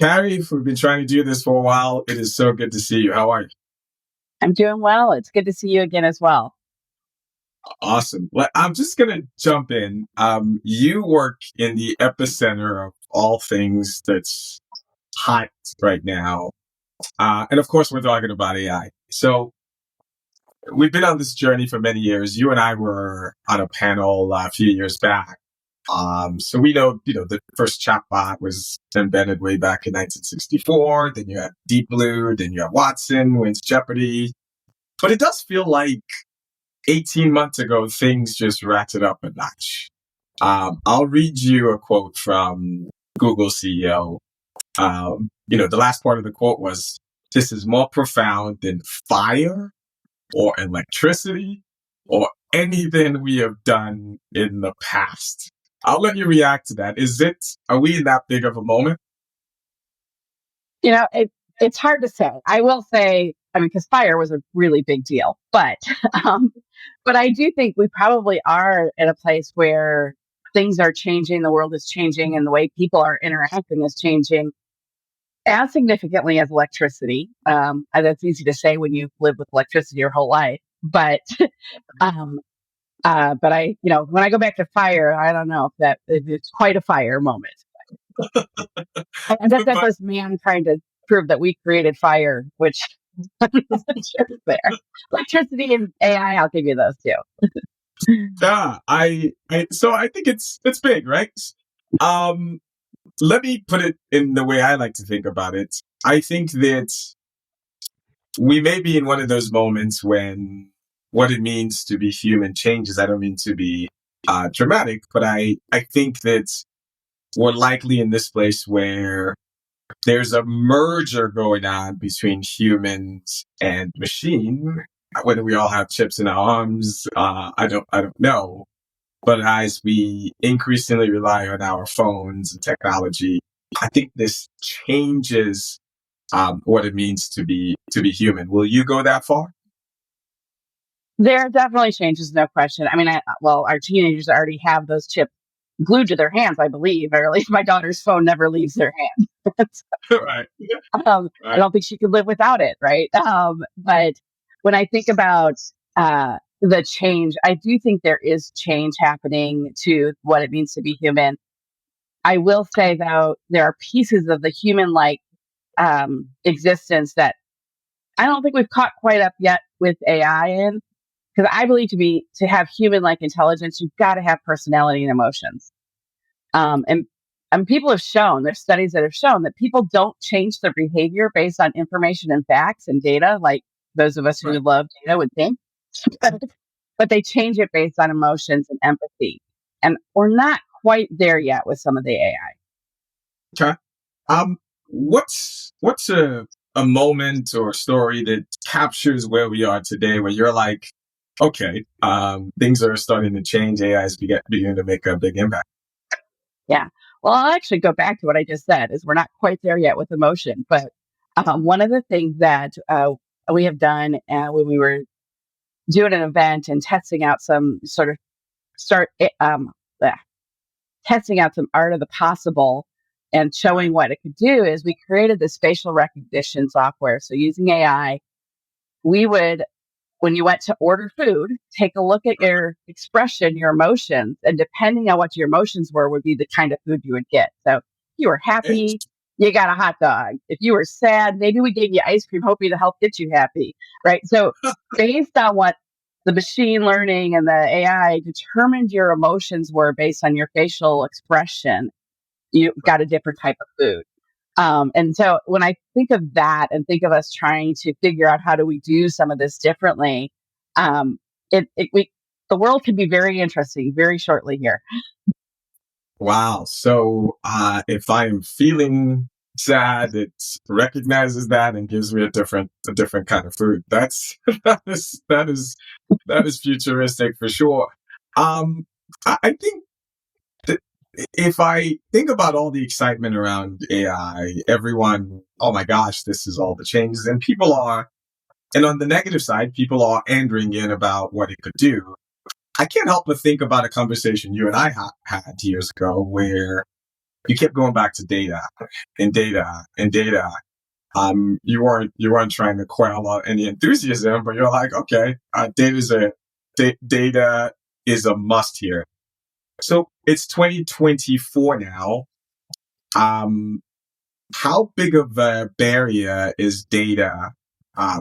Carrie, we've been trying to do this for a while. It is so good to see you. How are you? I'm doing well. It's good to see you again as well. Awesome. Well, I'm just going to jump in. You work in the epicenter of all things that's hot right now. And of course, we're talking about AI. So we've been on this journey for many years. You and I were on a panel a few years back. So we know, the first chatbot was invented way back in 1964. Then you have Deep Blue. Then you have Watson, wins Jeopardy. But it does feel like 18 months ago, things just ratcheted up a notch. I'll read you a quote from Google CEO. The last part of the quote was, "This is more profound than fire or electricity or anything we have done in the past." I'll let you react to that. Are we in that big of a moment? It's hard to say. I will say, I mean, because fire was a really big deal, but um, but I do think we probably are at a place where things are changing, the world is changing, and the way people are interacting is changing as significantly as electricity. And that's easy to say when you've lived with electricity your whole life, but um, when I go back to fire, I don't know if it's quite a fire moment. I bet that But was man trying to prove that we created fire, which is there. Electricity and AI, I'll give you those two. yeah, so I think it's big, right? Um, Let me put it in the way I like to think about it. I think that we may be in one of those moments when what it means to be human changes. I don't mean to be dramatic, but I think that we're likely in this place where there's a merger going on between humans and machine. Whether we all have chips in our arms, I don't know. But as we increasingly rely on our phones and technology, I think this changes what it means to be human. Will you go that far? There definitely changes, no question. I mean, well, our teenagers already have those chips glued to their hands, I believe, or at least my daughter's phone never leaves their hand. Right. I Right. don't think she could live without it, right? But when I think about the change, I do think there is change happening to what it means to be human. I will say, though, there are pieces of the human like existence that I don't think we've caught quite up yet with AI in. Because I believe to have human like intelligence, you've got to have personality and emotions. Um, and and people have shown, there's studies that have shown that people don't change their behavior based on information and facts and data, like those of us who Right. love data would think, but, but they change it based on emotions and empathy. And we're not quite there yet with some of the AI. Okay. What's a moment or story that captures where we are today, where you're like, okay, things are starting to change. AI is beginning to make a big impact. Yeah. Well, I'll actually go back to what I just said is we're not quite there yet with emotion, but one of the things that we have done when we were doing an event and testing out some sort of start uh, testing out some art of the possible and Right. showing what it could do is we created this facial recognition software. So using AI, we would, when you went to order food, take a look at your expression, your emotions, and depending on what your emotions were, would be the kind of food you would get. So if you were happy, you got a hot dog. If you were sad, maybe we gave you ice cream, hoping to help get you happy, right? So based on what the machine learning and the AI determined your emotions were based on your facial expression, you got a different type of food. And so when I think of that and think of us trying to figure out how do we do some of this differently, um, the world can be very interesting very shortly here. Wow. So if I am feeling sad, it recognizes that and gives me a different kind of food. That's that is futuristic for sure. Um, I think that if I think about all the excitement around AI, everyone, oh my gosh, this is all the changes, and on the negative side, people are andering in about what it could do. I can't help but think about a conversation you and I had years ago where you kept going back to data and data and data. You weren't trying to quell any enthusiasm, but you're like, okay, data is a must here. So it's 2024 now. Um, how big of a barrier is data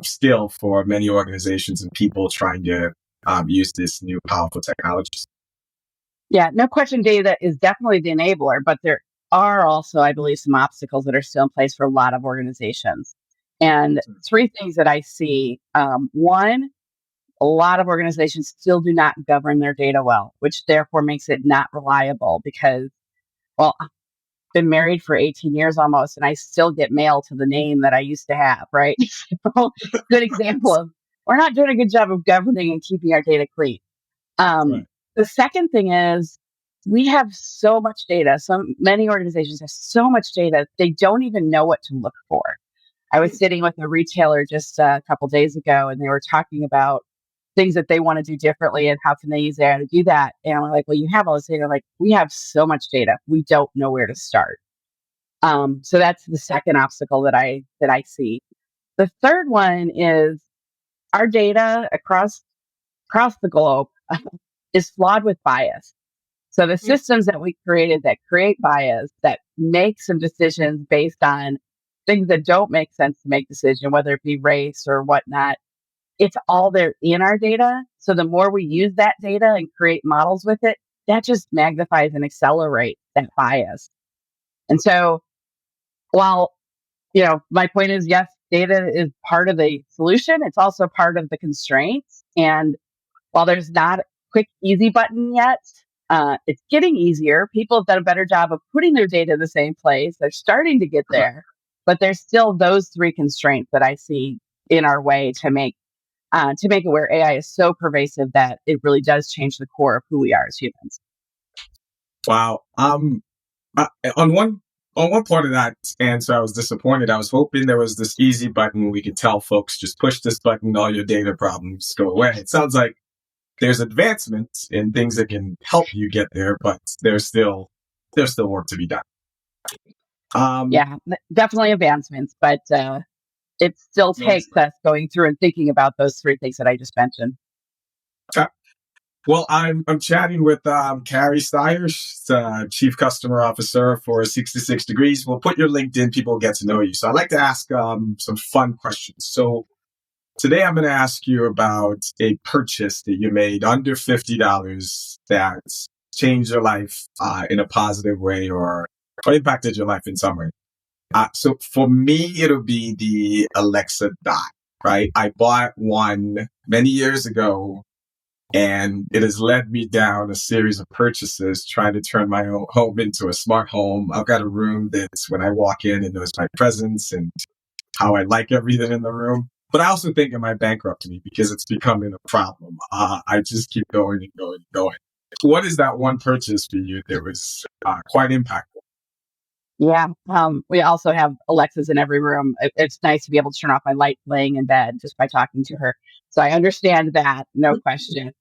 still for many organizations and people trying to use this new powerful technologies? Yeah, no question, data is definitely the enabler, but there are also, I believe, some obstacles that are still in place for a lot of organizations. And three things that I see. One, a lot of organizations still do not govern their data well, which therefore makes it not reliable because, well, I've been married for 18 years almost, and I still get mail to the name that I used to have, right? So, good example of we're not doing a good job of governing and keeping our data clean. Um, Right. the second thing is we have so much data. So many organizations have so much data, they don't even know what to look for. I was sitting with a retailer just a couple days ago, and they were talking about things that they want to do differently and how can they use AI to do that. And we're like, well, you have all this data. Like, we have so much data, we don't know where to start. So that's the second obstacle that I see. The third one is our data across the globe is flawed with bias. So the systems that we created that create bias, that make some decisions based on things that don't make sense to make decision, whether it be race or whatnot, it's all there in our data. So the more we use that data and create models with it, that just magnifies and accelerates that bias. And so while, my point is, yes, data is part of the solution, it's also part of the constraints. And while there's not a quick, easy button yet, it's getting easier. People have done a better job of putting their data in the same place. They're starting to get there, but there's still those three constraints that I see in our way to make it where AI is so pervasive that it really does change the core of who we are as humans. Wow. Uh, on one on one part of that answer, I was disappointed. I was hoping there was this easy button we could tell folks just push this button, all your data problems go away. It sounds like there's advancements in things that can help you get there, but there's still work to be done. Um, Yeah, definitely advancements, but it still no, takes us going through and thinking about those three things that I just mentioned. well, I'm chatting with Carrie Steyer, she's, Chief Customer Officer for 66 Degrees. We'll put your LinkedIn, people get to know you. So I'd like to ask some fun questions. So today I'm going to ask you about a purchase that you made under $50 that changed your life in a positive way or impacted your life in some way. So for me, it'll be the Alexa Dot, right? I bought one many years ago and it has led me down a series of purchases trying to turn my own home into a smart home. I've got a room that's when I walk in, it knows my presence and how I like everything in the room. But I also think it might bankrupt me because it's becoming a problem. I just keep going and going and going. What is that one purchase for you that was quite impactful? Yeah. We also have Alexas in every room. It's nice to be able to turn off my light laying in bed just by talking to her. So I understand that, no question.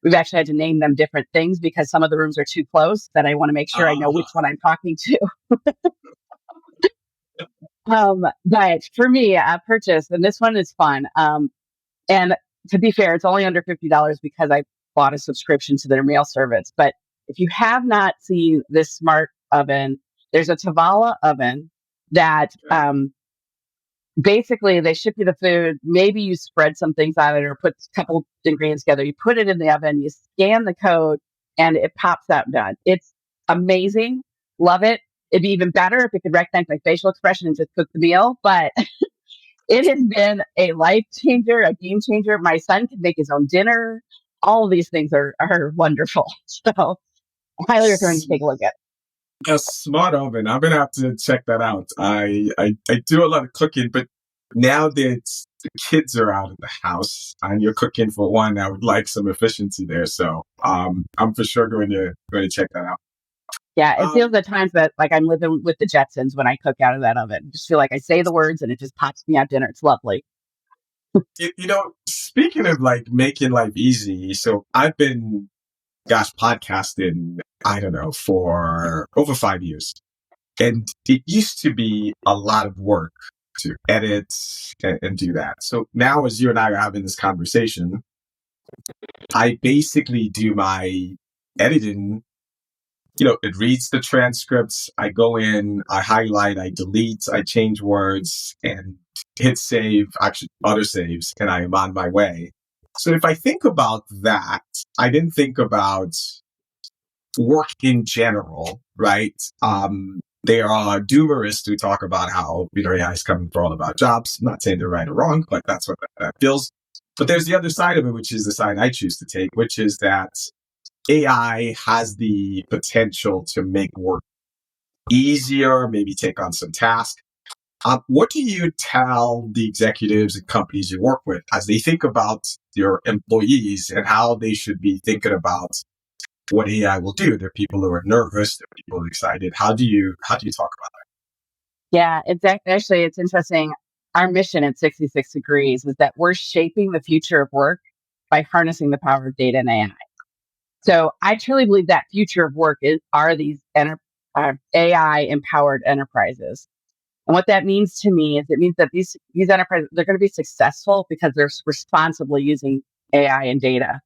We've actually had to name them different things because some of the rooms are too close that I want to make sure I know Uh, which one I'm talking to. But for me, a purchase, and this one is fun. And to be fair, it's only under $50 because I bought a subscription to their mail service. But if you have not seen this smart oven, there's a Tavala oven that basically they ship you the food. Maybe you spread some things on it or put a couple ingredients together. You put it in the oven, you scan the code, and it pops out done. It's amazing. Love it. It'd be even better if it could recognize my facial expression and just cook the meal. But it has been a life changer, a game changer. My son can make his own dinner. All of these things are wonderful. So I highly recommend you take a look at it. a smart oven. I'm gonna have to check that out. I do a lot of cooking, but now that the kids are out of the house and you're cooking for one, I would like some efficiency there. So I'm for sure going to check that out. Yeah, it feels Um, at times that like I'm living with the Jetsons when I cook out of that oven. Just feel like I say the words and it just pops me out dinner. It's lovely. speaking of like making life easy, so I've been, gosh, podcasting I don't know, for over 5 years. And it used to be a lot of work to edit and do that. So now, as you and I are having this conversation, I basically do my editing. It reads the transcripts. I go in, I highlight, I delete, I change words, and hit save, actually other saves, and I am on my way. So if I think about that, I didn't think about work in general, right? There are doomerists who talk about how AI is coming for all of our jobs. I'm not saying they're right or wrong, but that's what that feels. But there's the other side of it, which is the side I choose to take, which is that AI has the potential to make work easier, maybe take on some tasks. What do you tell the executives and companies you work with as they think about your employees and how they should be thinking about what AI will do? There are people who are nervous, there are people who are excited. How do you talk about Yeah, exactly. Actually, it's interesting. Our mission at 66 Degrees is that we're shaping the future of work by harnessing the power of data and AI. So I truly believe that future of work are these AI empowered enterprises. And what that means to me is it means that these enterprises, they're going to be successful because they're responsibly using AI and data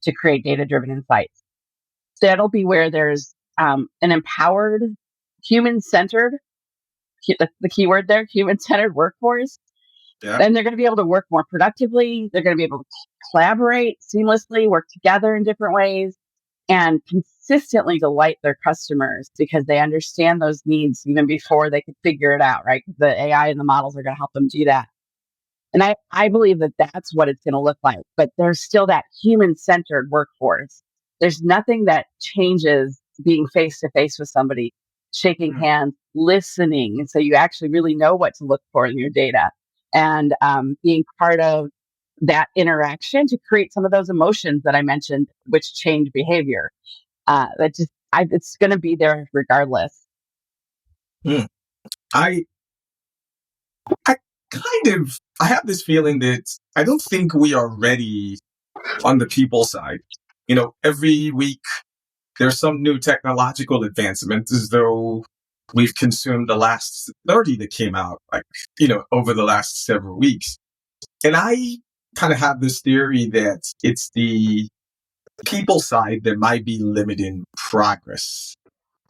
to create data driven insights. That'll be where there's an empowered, human centered, the key word there, human centered workforce. it? Yeah. Then they're going to be able to work more productively. They're going to be able to collaborate seamlessly, work together in different ways, and consistently delight their customers because they understand those needs even before they can figure it out, right? The AI and the models are going to help them do that. And I believe that that's what it's going to look like. But there's still that human centered workforce. There's nothing that changes being face to face with somebody, shaking hands, listening. And so you actually really know what to look for in your data and being part of that interaction to create some of those emotions that I mentioned, which change behavior. It's going to be there regardless. Hmm. I I I have this feeling that I don't think we are ready on the people side. Every week there's some new technological advancement as though we've consumed the last 30 that came out, like, over the last several weeks. And I kind of have this theory that it's the people side that might be limiting progress.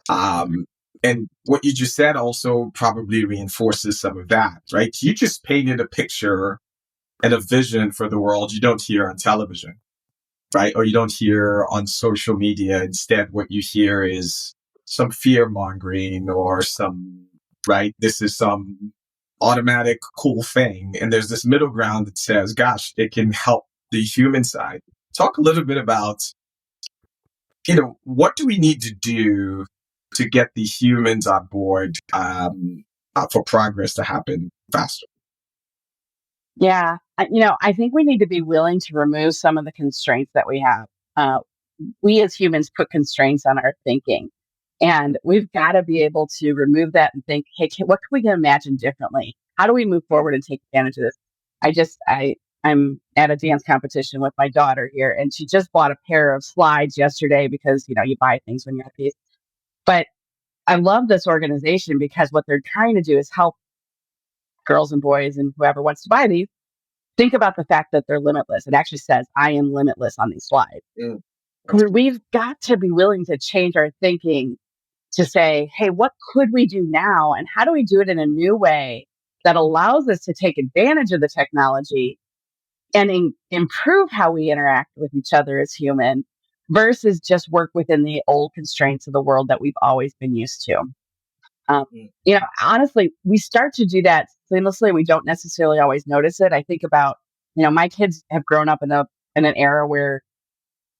Um, and what you just said also probably reinforces some of that, right? You just painted a picture and a vision for the world you don't hear on television, right? Or you don't hear on social media. Instead, what you hear is some fear mongering or right? This is some automatic cool thing. And there's this middle ground that says, gosh, it can help the human side. Talk a little bit about, what do we need to do to get the humans on board for progress to happen faster? Yeah. I think we need to be willing to remove some of the constraints that we have. We as humans put constraints on our thinking. And we've got to be able to remove that and think, hey, what can we imagine differently? How do we move forward and take advantage of this? I'm at a dance competition with my daughter here, and she just bought a pair of slides yesterday because, you buy things when you're at these. But I love this organization because what they're trying to do is help girls and boys and whoever wants to buy these think about the fact that they're limitless. It actually says, I am limitless on these slides. Mm. We've got to be willing to change our thinking to say, hey, what could we do now? And how do we do it in a new way that allows us to take advantage of the technology and improve how we interact with each other as human versus just work within the old constraints of the world that we've always been used to. Honestly, we start to do that seamlessly. We don't necessarily always notice it. I think about, my kids have grown up in an era where,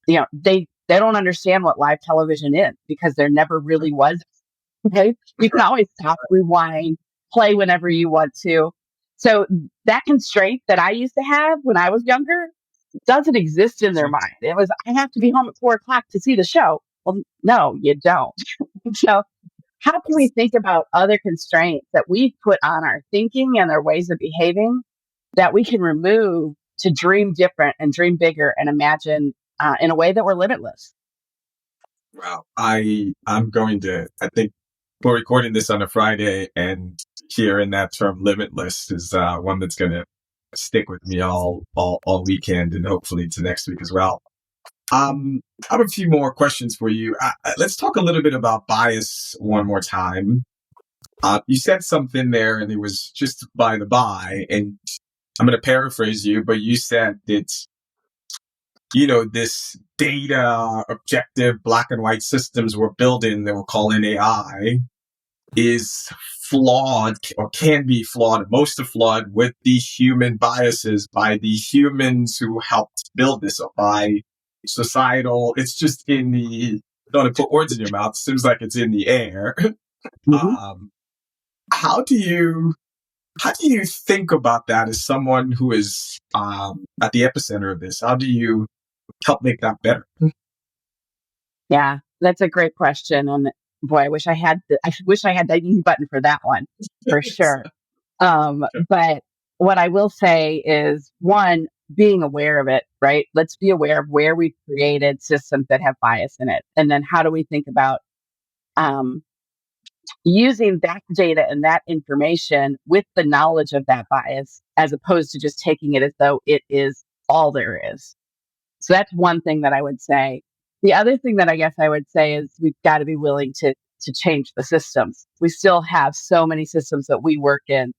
they don't understand what live television is because there never really was. Okay. You can always stop, rewind, play whenever you want to. So that constraint that I used to have when I was younger doesn't exist in their mind. It was, I have to be home at 4 o'clock to see the show. Well, no, you don't. So how can we think about other constraints that we've put on our thinking and our ways of behaving that we can remove to dream different and dream bigger and imagine in a way that we're limitless? Wow. I'm going to, I think we're recording this on a Friday, and hearing that term limitless is one that's going to stick with me all weekend, and hopefully to next week as well. I have a few more questions for you. Let's talk a little bit about bias one more time. You said something there, and it was just by the by, and I'm going to paraphrase you, but you said that, this data objective black and white systems we're building that we're calling AI is flawed, or can be flawed, most of flawed, with the human biases by the humans who helped build this, or by societal. It's just in the, don't want to put words in your mouth, seems like it's in the air. Mm-hmm. um, how do you think about that as someone who is at the epicenter of this? How do you help make that better? Yeah, that's a great question. And boy, I wish I had the easy button for that one for sure. But what I will say is one, being aware of it, right? Let's be aware of where we've created systems that have bias in it. And then how do we think about um, using that data and that information with the knowledge of that bias, as opposed to just taking it as though it is all there is. So that's one thing that I would say. The other thing that I guess I would say is we've got to be willing to change the systems. We still have so many systems that we work in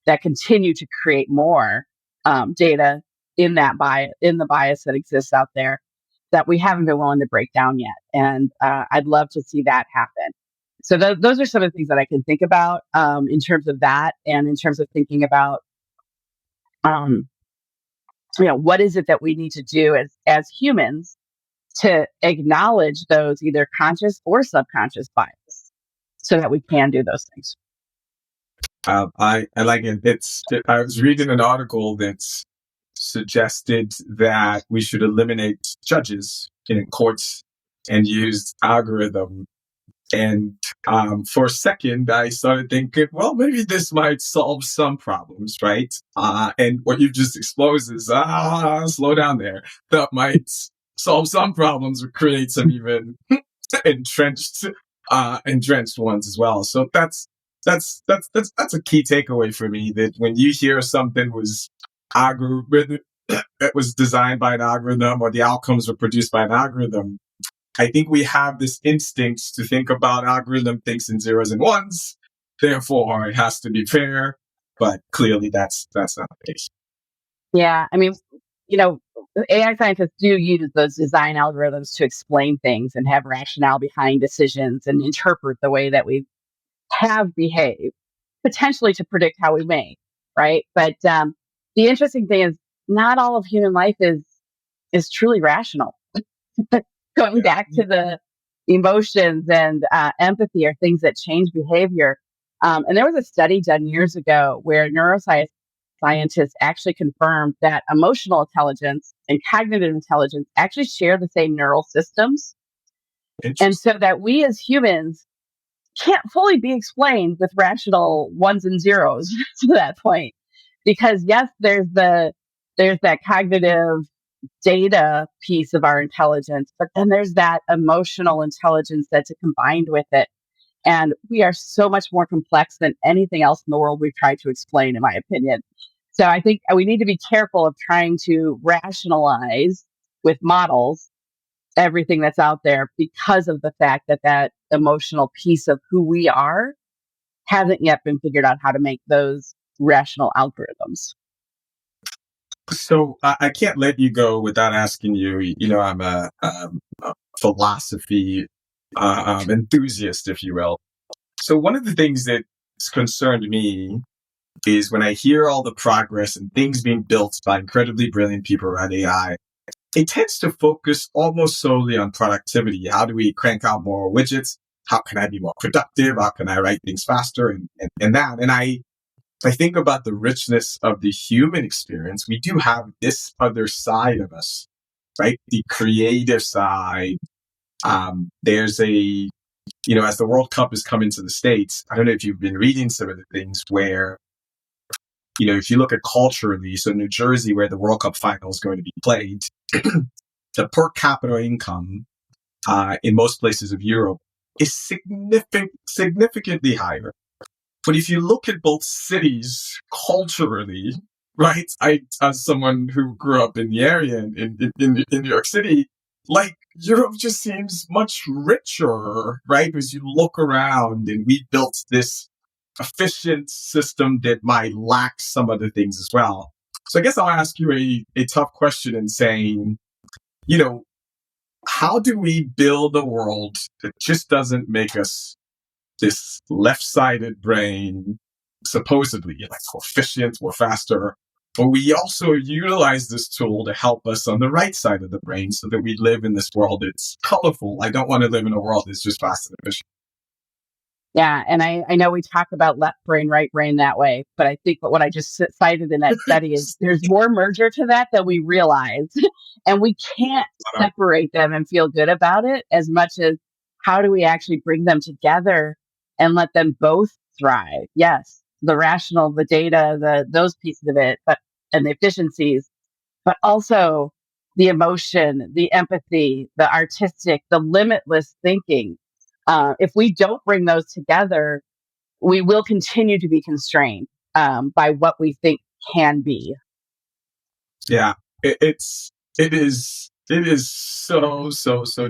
that continue to create more data in the bias that exists out there, that we haven't been willing to break down yet. And I'd love to see that happen. So those are some of the things that I can think about in terms of that, and in terms of thinking about um, what is it that we need to do as humans to acknowledge those either conscious or subconscious bias, so that we can do those things. I like it. I was reading an article that suggested that we should eliminate judges in courts and use algorithm. And for a second, I started thinking, well, maybe this might solve some problems, right? And what you just exposed is, slow down there. That might solve some problems, or create some even entrenched entrenched ones as well. So that's a key takeaway for me, that when you hear something was algorithm that was designed by an algorithm, or the outcomes were produced by an algorithm, I think we have this instinct to think about algorithm thinks in zeros and ones, therefore it has to be fair. But clearly that's not the case. Yeah, I mean, you know, AI scientists do use those design algorithms to explain things and have rationale behind decisions and interpret the way that we have behaved, potentially to predict how we may, right? But the interesting thing is, not all of human life is truly rational. Going Yeah. back to the emotions and empathy are things that change behavior. And there was a study done years ago where neuroscience scientists actually confirmed that emotional intelligence and cognitive intelligence actually share the same neural systems. And Interesting. so that we as humans can't fully be explained with rational ones and zeros to that point. Because yes, there's that cognitive data piece of our intelligence, but then there's that emotional intelligence that's combined with it. And we are so much more complex than anything else in the world we've tried to explain, in my opinion. So I think we need to be careful of trying to rationalize with models everything that's out there, because of the fact that that emotional piece of who we are hasn't yet been figured out how to make those rational algorithms. So I can't let you go without asking you. I'm a philosophy enthusiast, if you will. So one of the things that's concerned me is when I hear all the progress and things being built by incredibly brilliant people around AI, it tends to focus almost solely on productivity. How do we crank out more widgets? How can I be more productive? How can I write things faster? And that. And I think about the richness of the human experience. We do have this other side of us, right? The creative side. There's as the World Cup is coming to the States, I don't know if you've been reading some of the things where, if you look at culturally, so New Jersey, where the World Cup final is going to be played, the per capita income in most places of Europe is significantly higher. But if you look at both cities culturally, right? As someone who grew up in the area in New York City, like Europe just seems much richer, right? As you look around and we built this efficient system that might lack some other things as well. So I guess I'll ask you a tough question in saying, you know, how do we build a world that just doesn't make us this left-sided brain, supposedly like more efficient, more faster, but we also utilize this tool to help us on the right side of the brain so that we live in this world that's colorful. I don't want to live in a world that's just fast and efficient. Yeah, and I know we talk about left brain, right brain that way, but I think what I just cited in that study is there's more merger to that than we realize. And we can't separate them and feel good about it as much as how do we actually bring them together and let them both thrive? Yes, the rational, the data, those pieces of it, but and the efficiencies, but also the emotion, the empathy, the artistic, the limitless thinking. If we don't bring those together, we will continue to be constrained by what we think can be. Yeah, it is so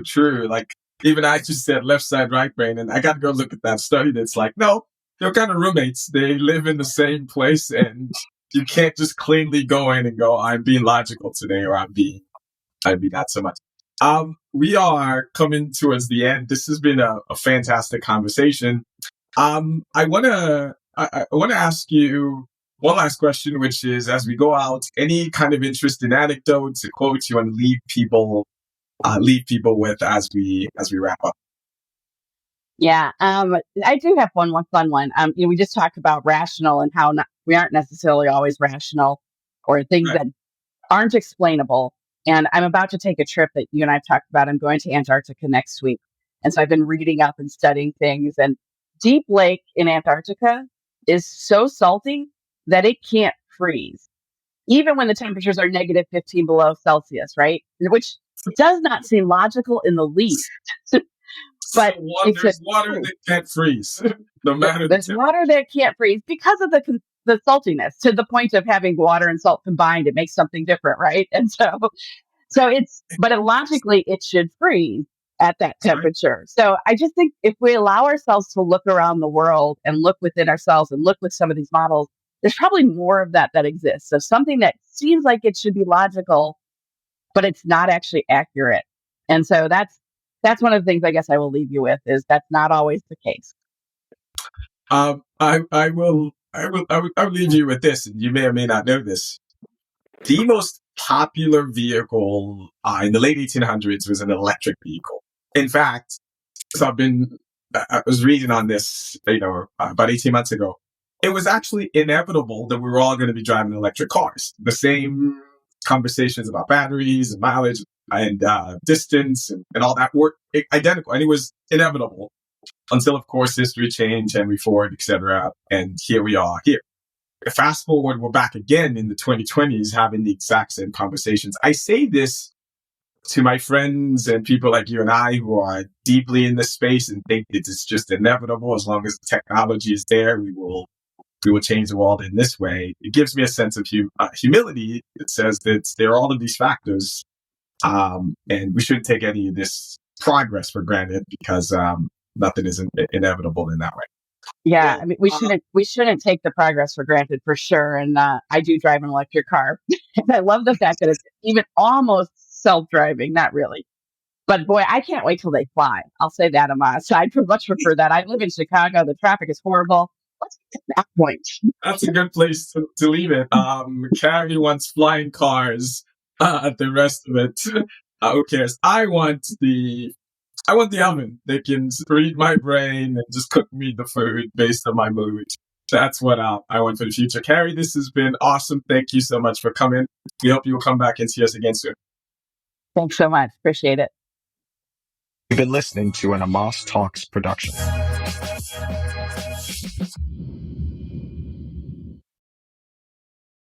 true. Like even I just said left side, right brain, and I got to go look at that study. That's like, no, they're kind of roommates. They live in the same place, and you can't just cleanly go in and go, I'm being logical today, or I'm being not so much. We are coming towards the end. This has been a fantastic conversation. I want to ask you one last question, which is, as we go out, any kind of interesting anecdotes or quotes you want to leave people with as we wrap up? Yeah, I do have one fun one. We just talked about rational and how we aren't necessarily always rational, or things Right. that aren't explainable. And I'm about to take a trip that you and I've talked about. I'm going to Antarctica next week. And so I've been reading up and studying things. And Deep Lake in Antarctica is so salty that it can't freeze, even when the temperatures are negative 15 below Celsius, right? Which does not seem logical in the least. So But it's a there's water truth. that can't freeze, no matter the There's temperature. water that can't freeze because of the saltiness, to the point of having water and salt combined, it makes something different, right? And so but logically, it should freeze at that Right? temperature. So I just think if we allow ourselves to look around the world and look within ourselves and look with some of these models, there's probably more of that exists. So something that seems like it should be logical, but it's not actually accurate. And so that's one of the things I guess I will leave you with, is that's not always the case. I will leave you with this, and you may or may not know this. The most popular vehicle in the late 1800s was an electric vehicle. In fact, so I was reading on this, about 18 months ago. It was actually inevitable that we were all going to be driving electric cars. The same conversations about batteries and mileage and distance and all that were identical, and it was inevitable until, of course, history changed, Henry Ford, etc. And here we are here. Fast forward, we're back again in the 2020s having the exact same conversations. I say this to my friends and people like you and I who are deeply in this space and think that it's just inevitable. As long as the technology is there, we will change the world in this way. It gives me a sense of humility. It says that there are all of these factors, and we shouldn't take any of this progress for granted, because nothing is inevitable in that way. Yeah, I Well, mean, we shouldn't take the progress for granted, for sure. And I do drive an electric car, and I love the fact that it's even almost self-driving. Not really, but boy, I can't wait till they fly. I'll say that, Amas. I'd much prefer that. I live in Chicago. The traffic is horrible. Let's get to that point. that's a good place to leave it. Carrie wants flying cars. The rest of it, who cares? I want the oven that can read my brain and just cook me the food based on my mood. That's what I want for the future. Carrie, this has been awesome. Thank you so much for coming. We hope you will come back and see us again soon. Thanks so much. Appreciate it. You've been listening to an Amos Talks production.